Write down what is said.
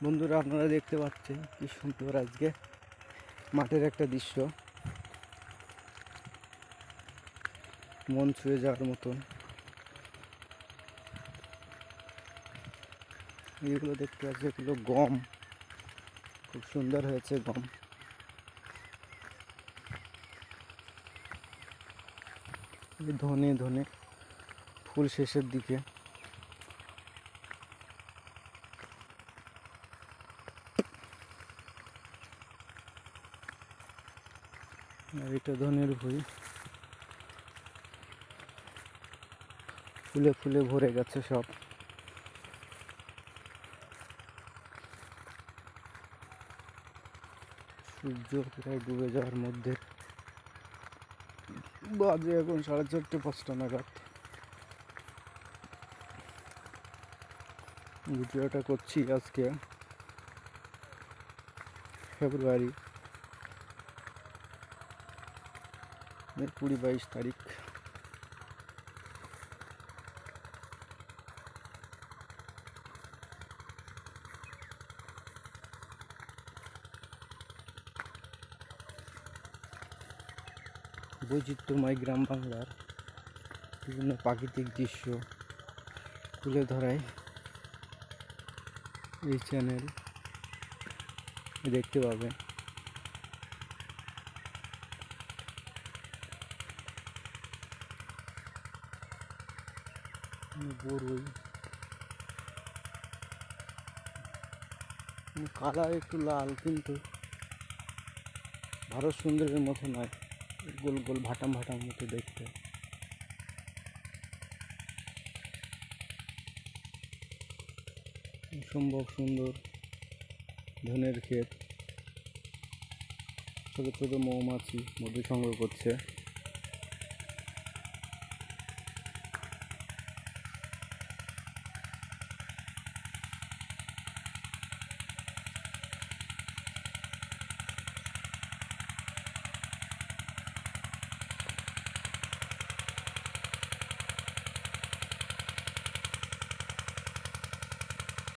বন্ধুরা, আপনারা দেখতে পাচ্ছেন কি সুন্দর আজকে মাঠের একটা দৃশ্য, মন ছুঁয়ে যাওয়ার মতন। এগুলো দেখতে পাচ্ছি, এগুলো গম, খুব সুন্দর হয়েছে গম। ধনে ধনে ফুল শেষের দিকে। আর এটা ধনের ভুঁই, ফুলে ফুলে ভরে গেছে সব। সূর্য প্রায় ডুবে যাওয়ার মধ্যে, বাজে এখন 4:30-5টা নাগাদ। ভিডিওটা করছি আজকে ফেব্রুয়ারি 20-22 তারিখ। বৈচিত্র্যময় গ্রাম বাংলার বিভিন্ন প্রাকৃতিক দৃশ্য তুলে ধরায় এই চ্যানেল, দেখতে পাবেন। বড়ই কালার একটু লাল, কিন্তু ভারত সুন্দরের মতো নয়, গোল গোল ভাটাম ভাটাম মতো দেখতে। অসম্ভব সুন্দর ধনের ক্ষেত, ছোট ছোট মৌমাছি মধু সংগ্রহ করছে।